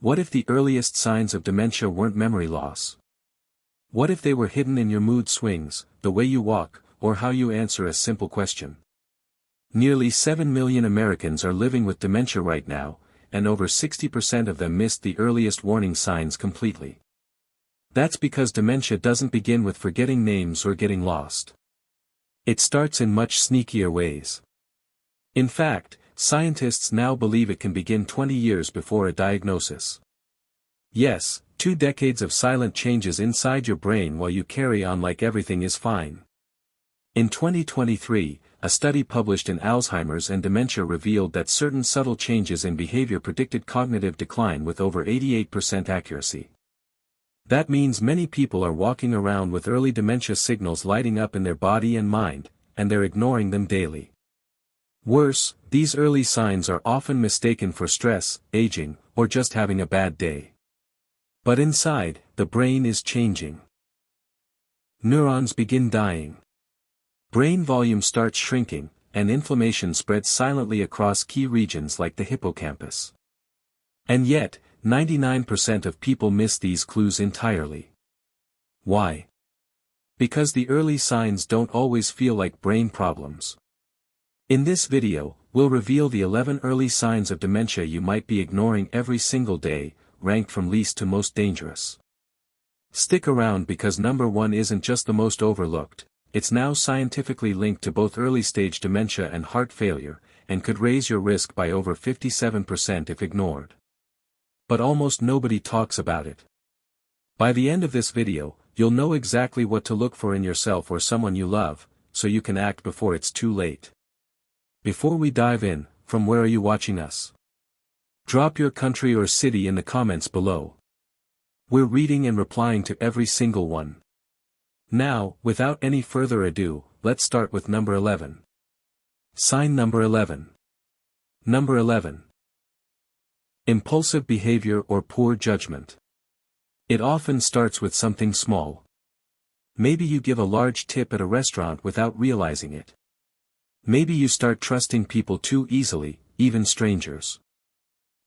What if the earliest signs of dementia weren't memory loss? What if they were hidden in your mood swings, the way you walk, or how you answer a simple question? Nearly 7 million Americans are living with dementia right now, and over 60% of them missed the earliest warning signs completely. That's because dementia doesn't begin with forgetting names or getting lost. It starts in much sneakier ways. In fact, scientists now believe it can begin 20 years before a diagnosis. Yes, 2 decades of silent changes inside your brain while you carry on like everything is fine. In 2023, a study published in Alzheimer's and Dementia revealed that certain subtle changes in behavior predicted cognitive decline with over 88% accuracy. That means many people are walking around with early dementia signals lighting up in their body and mind, and they're ignoring them daily. Worse, these early signs are often mistaken for stress, aging, or just having a bad day. But inside, the brain is changing. Neurons begin dying. Brain volume starts shrinking, and inflammation spreads silently across key regions like the hippocampus. And yet, 99% of people miss these clues entirely. Why? Because the early signs don't always feel like brain problems. In this video, we'll reveal the 11 early signs of dementia you might be ignoring every single day, ranked from least to most dangerous. Stick around because number 1 isn't just the most overlooked, it's now scientifically linked to both early-stage dementia and heart failure, and could raise your risk by over 57% if ignored. But almost nobody talks about it. By the end of this video, you'll know exactly what to look for in yourself or someone you love, so you can act before it's too late. Before we dive in, from where are you watching us? Drop your country or city in the comments below. We're reading and replying to every single one. Now, without any further ado, let's start with number 11. Sign number 11. Number 11. Impulsive behavior or poor judgment. It often starts with something small. Maybe you give a large tip at a restaurant without realizing it. Maybe you start trusting people too easily, even strangers.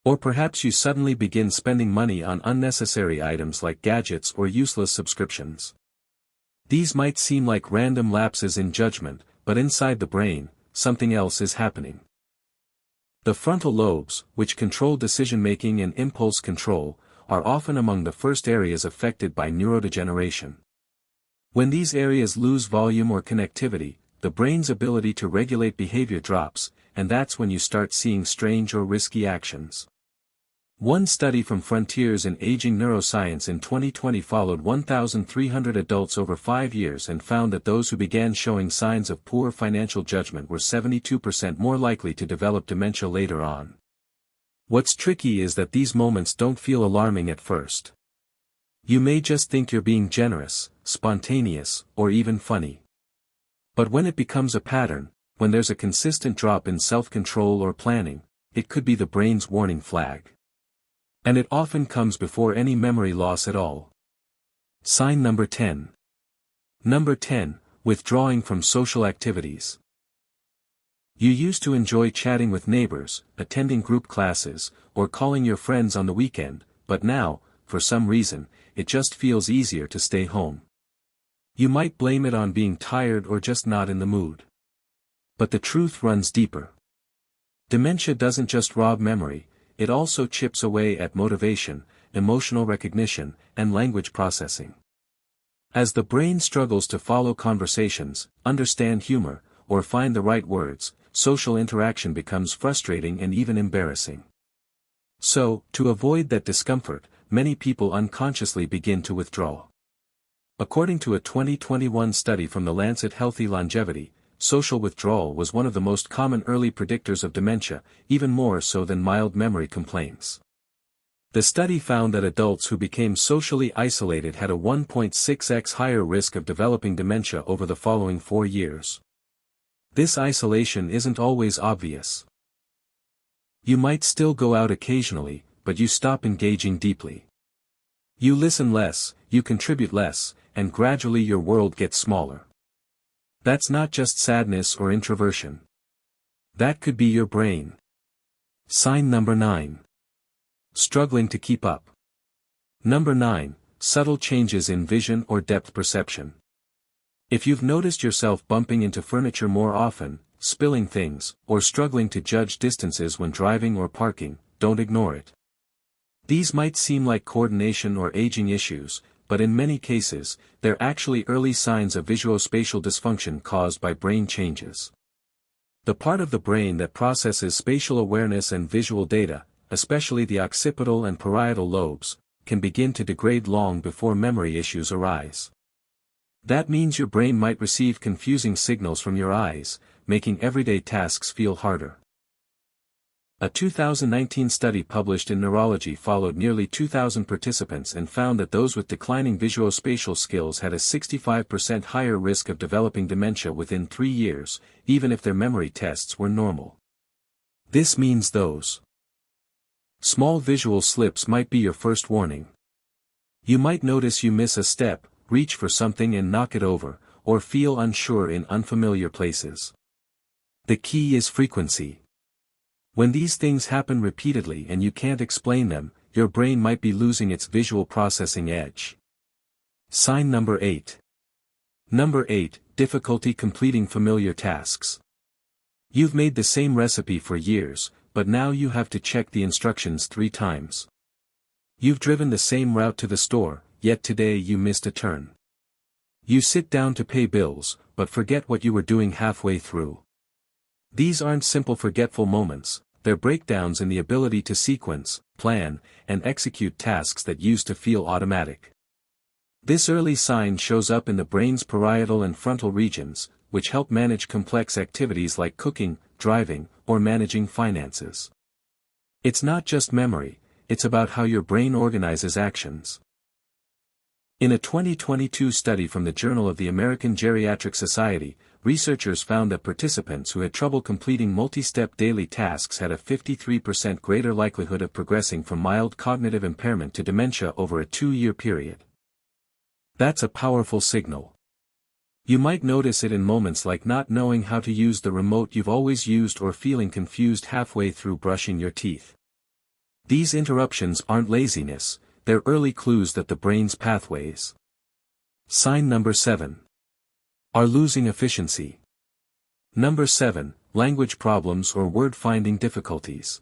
Or perhaps you suddenly begin spending money on unnecessary items like gadgets or useless subscriptions. These might seem like random lapses in judgment, but inside the brain, something else is happening. The frontal lobes, which control decision-making and impulse control, are often among the first areas affected by neurodegeneration. When these areas lose volume or connectivity, the brain's ability to regulate behavior drops, and that's when you start seeing strange or risky actions. One study from Frontiers in Aging Neuroscience in 2020 followed 1,300 adults over 5 years and found that those who began showing signs of poor financial judgment were 72% more likely to develop dementia later on. What's tricky is that these moments don't feel alarming at first. You may just think you're being generous, spontaneous, or even funny. But when it becomes a pattern, when there's a consistent drop in self-control or planning, it could be the brain's warning flag. And it often comes before any memory loss at all. Sign number 10. Number 10, withdrawing from social activities. You used to enjoy chatting with neighbors, attending group classes, or calling your friends on the weekend, but now, for some reason, it just feels easier to stay home. You might blame it on being tired or just not in the mood. But the truth runs deeper. Dementia doesn't just rob memory, it also chips away at motivation, emotional recognition, and language processing. As the brain struggles to follow conversations, understand humor, or find the right words, social interaction becomes frustrating and even embarrassing. So, to avoid that discomfort, many people unconsciously begin to withdraw. According to a 2021 study from the Lancet Healthy Longevity, social withdrawal was one of the most common early predictors of dementia, even more so than mild memory complaints. The study found that adults who became socially isolated had a 1.6x higher risk of developing dementia over the following 4 years. This isolation isn't always obvious. You might still go out occasionally, but you stop engaging deeply. You listen less, you contribute less, and gradually your world gets smaller. That's not just sadness or introversion. That could be your brain. Sign number 9. Struggling to keep up. Number 9. Subtle changes in vision or depth perception. If you've noticed yourself bumping into furniture more often, spilling things, or struggling to judge distances when driving or parking, don't ignore it. These might seem like coordination or aging issues, but in many cases, they're actually early signs of visuospatial dysfunction caused by brain changes. The part of the brain that processes spatial awareness and visual data, especially the occipital and parietal lobes, can begin to degrade long before memory issues arise. That means your brain might receive confusing signals from your eyes, making everyday tasks feel harder. A 2019 study published in Neurology followed nearly 2,000 participants and found that those with declining visuospatial skills had a 65% higher risk of developing dementia within 3 years, even if their memory tests were normal. This means those small visual slips might be your first warning. You might notice you miss a step, reach for something and knock it over, or feel unsure in unfamiliar places. The key is frequency. When these things happen repeatedly and you can't explain them, your brain might be losing its visual processing edge. Sign number 8. Number 8, difficulty completing familiar tasks. You've made the same recipe for years, but now you have to check the instructions 3 times. You've driven the same route to the store, yet today you missed a turn. You sit down to pay bills, but forget what you were doing halfway through. These aren't simple forgetful moments, they're breakdowns in the ability to sequence, plan, and execute tasks that used to feel automatic. This early sign shows up in the brain's parietal and frontal regions, which help manage complex activities like cooking, driving, or managing finances. It's not just memory, it's about how your brain organizes actions. In a 2022 study from the Journal of the American Geriatric Society, researchers found that participants who had trouble completing multi-step daily tasks had a 53% greater likelihood of progressing from mild cognitive impairment to dementia over a 2-year period. That's a powerful signal. You might notice it in moments like not knowing how to use the remote you've always used or feeling confused halfway through brushing your teeth. These interruptions aren't laziness, they're early clues that the brain's pathways. Sign number 7. Are losing efficiency. Number 7, language problems or word-finding difficulties.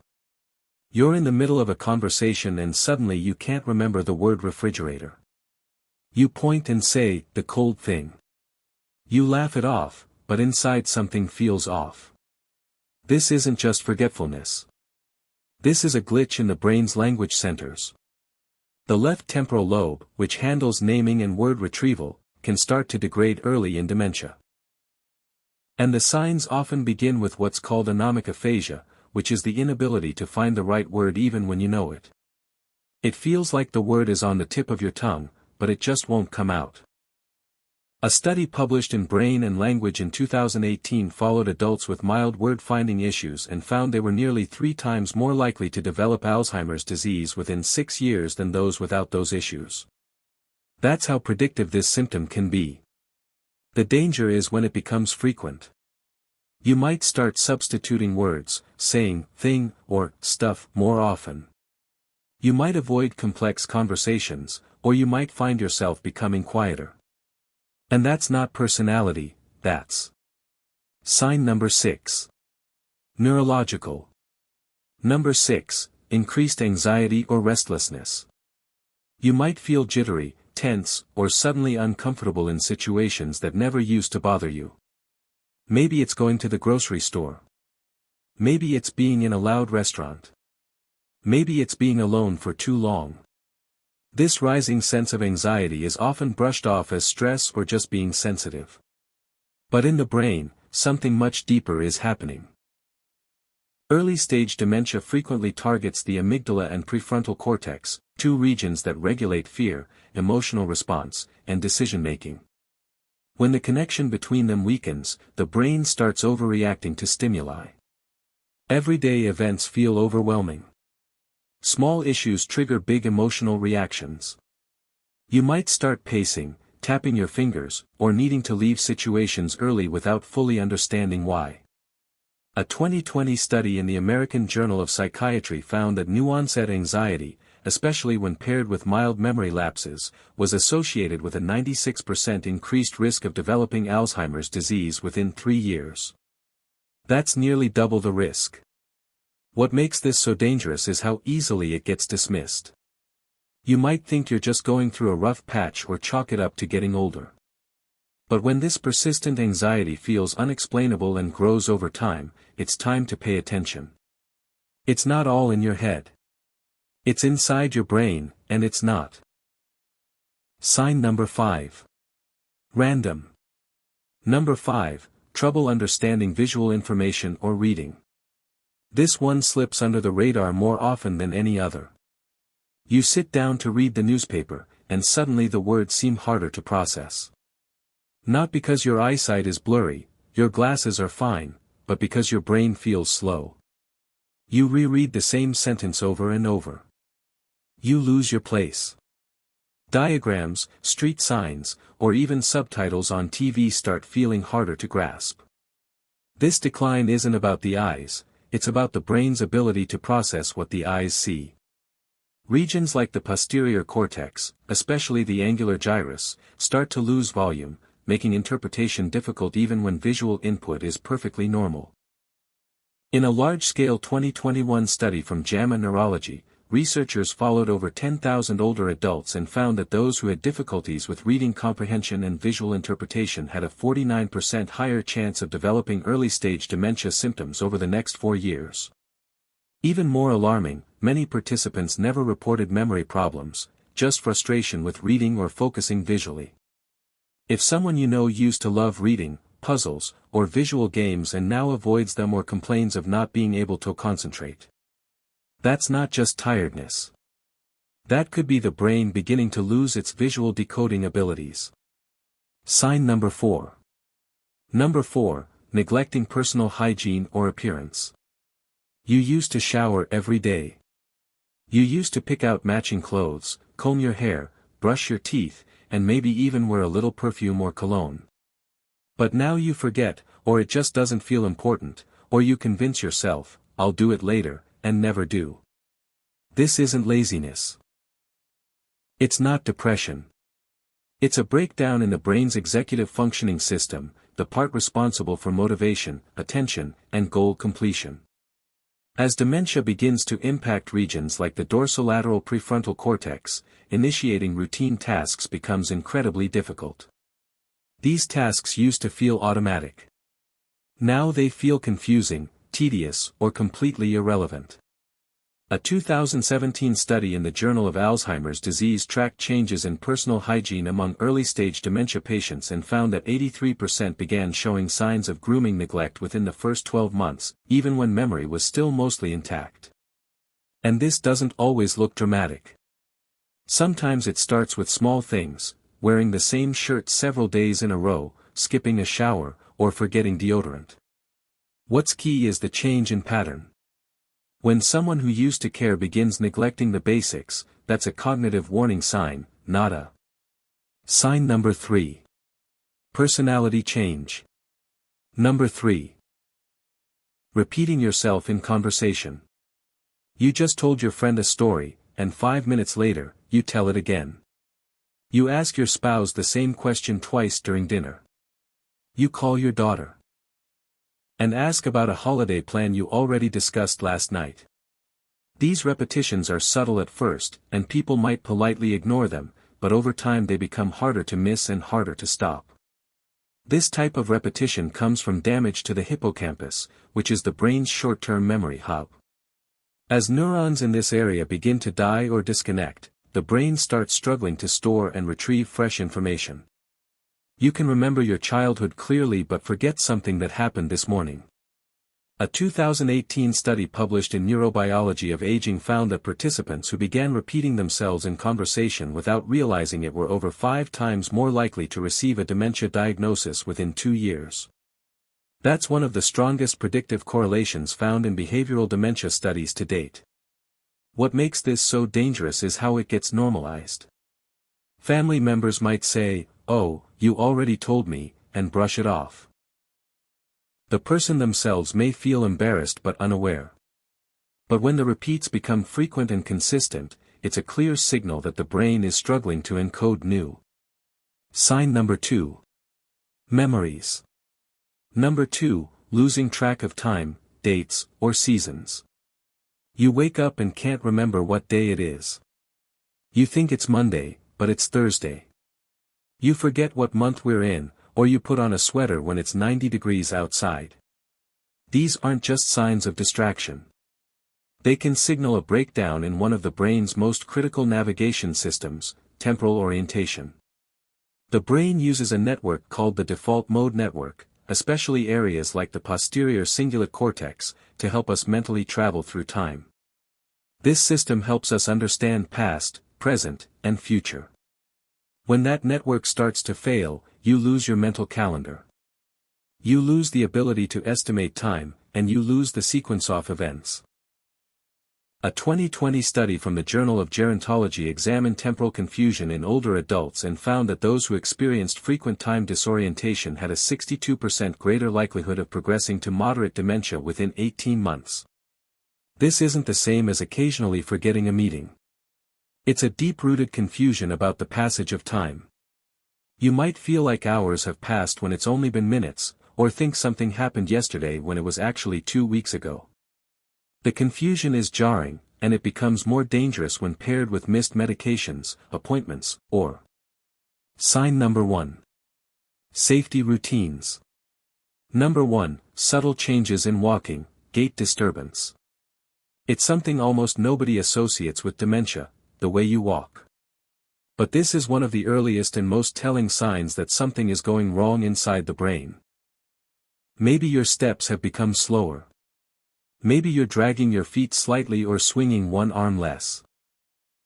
You're in the middle of a conversation and suddenly you can't remember the word refrigerator. You point and say, the cold thing. You laugh it off, but inside something feels off. This isn't just forgetfulness. This is a glitch in the brain's language centers. The left temporal lobe, which handles naming and word retrieval, can start to degrade early in dementia. And the signs often begin with what's called anomic aphasia, which is the inability to find the right word even when you know it. It feels like the word is on the tip of your tongue, but it just won't come out. A study published in Brain and Language in 2018 followed adults with mild word-finding issues and found they were nearly 3 times more likely to develop Alzheimer's disease within 6 years than those without those issues. That's how predictive this symptom can be. The danger is when it becomes frequent. You might start substituting words, saying thing or stuff more often. You might avoid complex conversations, or you might find yourself becoming quieter. And that's not personality, that's sign number 6. Neurological. Number 6, increased anxiety or restlessness. You might feel jittery, tense, or suddenly uncomfortable in situations that never used to bother you. Maybe it's going to the grocery store. Maybe it's being in a loud restaurant. Maybe it's being alone for too long. This rising sense of anxiety is often brushed off as stress or just being sensitive. But in the brain, something much deeper is happening. Early-stage dementia frequently targets the amygdala and prefrontal cortex, 2 regions that regulate fear, emotional response, and decision-making. When the connection between them weakens, the brain starts overreacting to stimuli. Everyday events feel overwhelming. Small issues trigger big emotional reactions. You might start pacing, tapping your fingers, or needing to leave situations early without fully understanding why. A 2020 study in the American Journal of Psychiatry found that new-onset anxiety, especially when paired with mild memory lapses, was associated with a 96% increased risk of developing Alzheimer's disease within 3 years. That's nearly double the risk. What makes this so dangerous is how easily it gets dismissed. You might think you're just going through a rough patch or chalk it up to getting older. But when this persistent anxiety feels unexplainable and grows over time, it's time to pay attention. It's not all in your head. It's inside your brain, and it's not. Sign number 5. Random. Number 5, trouble understanding visual information or reading. This one slips under the radar more often than any other. You sit down to read the newspaper, and suddenly the words seem harder to process. Not because your eyesight is blurry, your glasses are fine, but because your brain feels slow. You reread the same sentence over and over. You lose your place. Diagrams, street signs, or even subtitles on TV start feeling harder to grasp. This decline isn't about the eyes, it's about the brain's ability to process what the eyes see. Regions like the posterior cortex, especially the angular gyrus, start to lose volume, making interpretation difficult even when visual input is perfectly normal. In a large-scale 2021 study from JAMA Neurology, researchers followed over 10,000 older adults and found that those who had difficulties with reading comprehension and visual interpretation had a 49% higher chance of developing early-stage dementia symptoms over the next 4 years. Even more alarming, many participants never reported memory problems, just frustration with reading or focusing visually. If someone you know used to love reading, puzzles, or visual games and now avoids them or complains of not being able to concentrate, that's not just tiredness. That could be the brain beginning to lose its visual decoding abilities. Sign number 4. Number 4, neglecting personal hygiene or appearance. You used to shower every day. You used to pick out matching clothes, comb your hair, brush your teeth, and maybe even wear a little perfume or cologne. But now you forget, or it just doesn't feel important, or you convince yourself, I'll do it later, and never do. This isn't laziness. It's not depression. It's a breakdown in the brain's executive functioning system, the part responsible for motivation, attention, and goal completion. As dementia begins to impact regions like the dorsolateral prefrontal cortex, initiating routine tasks becomes incredibly difficult. These tasks used to feel automatic. Now they feel confusing, tedious, or completely irrelevant. A 2017 study in the Journal of Alzheimer's Disease tracked changes in personal hygiene among early-stage dementia patients and found that 83% began showing signs of grooming neglect within the first 12 months, even when memory was still mostly intact. And this doesn't always look dramatic. Sometimes it starts with small things, wearing the same shirt several days in a row, skipping a shower, or forgetting deodorant. What's key is the change in pattern. When someone who used to care begins neglecting the basics, that's a cognitive warning sign, not a. Sign number 3. Personality change. Number 3. Repeating yourself in conversation. You just told your friend a story, and 5 minutes later, you tell it again. You ask your spouse the same question twice during dinner. You call your daughter and ask about a holiday plan you already discussed last night. These repetitions are subtle at first, and people might politely ignore them, but over time they become harder to miss and harder to stop. This type of repetition comes from damage to the hippocampus, which is the brain's short-term memory hub. As neurons in this area begin to die or disconnect, the brain starts struggling to store and retrieve fresh information. You can remember your childhood clearly but forget something that happened this morning. A 2018 study published in Neurobiology of Aging found that participants who began repeating themselves in conversation without realizing it were over 5 times more likely to receive a dementia diagnosis within 2 years. That's one of the strongest predictive correlations found in behavioral dementia studies to date. What makes this so dangerous is how it gets normalized. Family members might say, "Oh, you already told me," and brush it off. The person themselves may feel embarrassed but unaware. But when the repeats become frequent and consistent, it's a clear signal that the brain is struggling to encode new. Sign number 2. Memories. Number 2, losing track of time, dates, or seasons. You wake up and can't remember what day it is. You think it's Monday, but it's Thursday. You forget what month we're in, or you put on a sweater when it's 90 degrees outside. These aren't just signs of distraction. They can signal a breakdown in one of the brain's most critical navigation systems, temporal orientation. The brain uses a network called the default mode network, especially areas like the posterior cingulate cortex, to help us mentally travel through time. This system helps us understand past, present, and future. When that network starts to fail, you lose your mental calendar. You lose the ability to estimate time, and you lose the sequence of events. A 2020 study from the Journal of Gerontology examined temporal confusion in older adults and found that those who experienced frequent time disorientation had a 62% greater likelihood of progressing to moderate dementia within 18 months. This isn't the same as occasionally forgetting a meeting. It's a deep-rooted confusion about the passage of time. You might feel like hours have passed when it's only been minutes, or think something happened yesterday when it was actually 2 weeks ago. The confusion is jarring, and it becomes more dangerous when paired with missed medications, appointments, or. Sign number 1. Safety routines. Number 1, subtle changes in walking, gait disturbance. It's something almost nobody associates with dementia, the way you walk. But this is one of the earliest and most telling signs that something is going wrong inside the brain. Maybe your steps have become slower. Maybe you're dragging your feet slightly or swinging one arm less.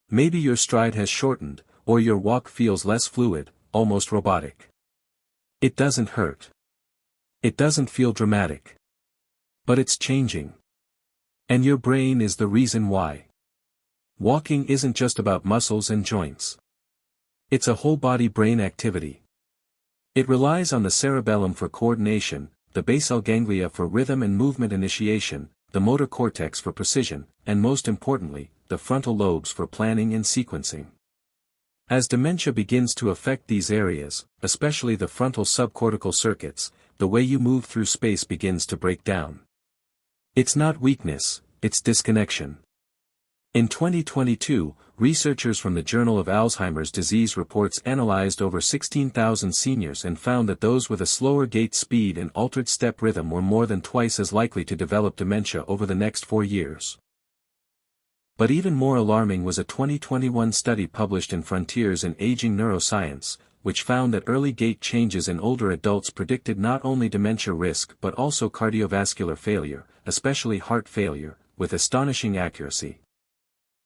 Maybe your stride has shortened, or your walk feels less fluid, almost robotic. It doesn't hurt. It doesn't feel dramatic. But it's changing. And your brain is the reason why. Walking isn't just about muscles and joints. It's a whole-body brain activity. It relies on the cerebellum for coordination, the basal ganglia for rhythm and movement initiation, the motor cortex for precision, and most importantly, the frontal lobes for planning and sequencing. As dementia begins to affect these areas, especially the frontal subcortical circuits, the way you move through space begins to break down. It's not weakness, it's disconnection. In 2022, researchers from the Journal of Alzheimer's Disease Reports analyzed over 16,000 seniors and found that those with a slower gait speed and altered step rhythm were more than twice as likely to develop dementia over the next 4 years. But even more alarming was a 2021 study published in Frontiers in Aging Neuroscience, which found that early gait changes in older adults predicted not only dementia risk but also cardiovascular failure, especially heart failure, with astonishing accuracy.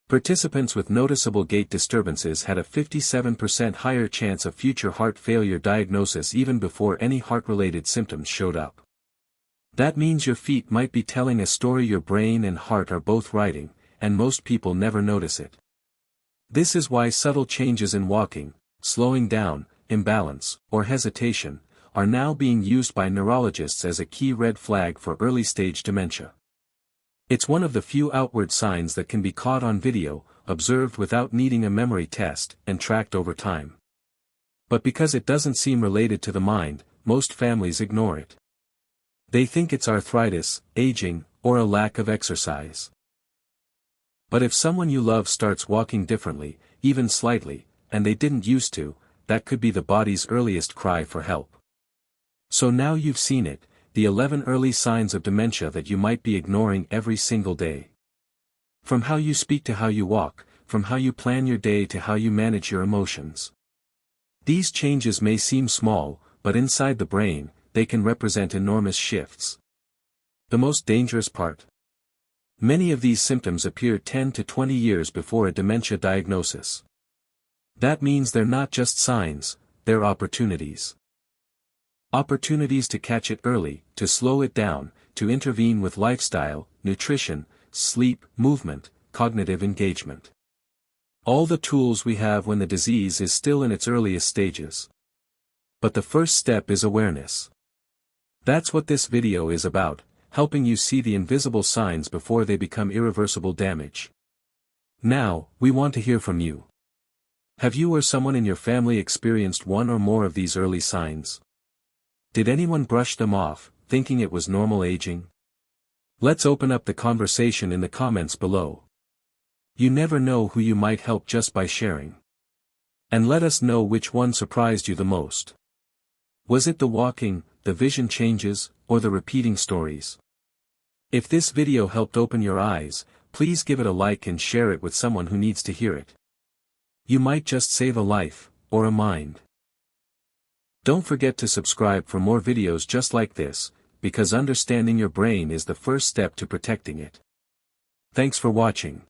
Participants with noticeable gait disturbances had a 57% higher chance of future heart failure diagnosis even before any heart-related symptoms showed up. That means your feet might be telling a story your brain and heart are both writing, and most people never notice it. This is why subtle changes in walking, slowing down, imbalance, or hesitation, are now being used by neurologists as a key red flag for early-stage dementia. It's one of the few outward signs that can be caught on video, observed without needing a memory test, and tracked over time. But because it doesn't seem related to the mind, most families ignore it. They think it's arthritis, aging, or a lack of exercise. But if someone you love starts walking differently, even slightly, and they didn't used to, that could be the body's earliest cry for help. So now you've seen it. The 11 early signs of dementia that you might be ignoring every single day. From how you speak to how you walk, from how you plan your day to how you manage your emotions. These changes may seem small, but inside the brain, they can represent enormous shifts. The most dangerous part. Many of these symptoms appear 10 to 20 years before a dementia diagnosis. That means they're not just signs, they're opportunities. Opportunities to catch it early, to slow it down, to intervene with lifestyle, nutrition, sleep, movement, cognitive engagement. All the tools we have when the disease is still in its earliest stages. But the first step is awareness. That's what this video is about, helping you see the invisible signs before they become irreversible damage. Now, we want to hear from you. Have you or someone in your family experienced one or more of these early signs? Did anyone brush them off, thinking it was normal aging? Let's open up the conversation in the comments below. You never know who you might help just by sharing. And let us know which one surprised you the most. Was it the walking, the vision changes, or the repeating stories? If this video helped open your eyes, please give it a like and share it with someone who needs to hear it. You might just save a life, or a mind. Don't forget to subscribe for more videos just like this, because understanding your brain is the first step to protecting it. Thanks for watching.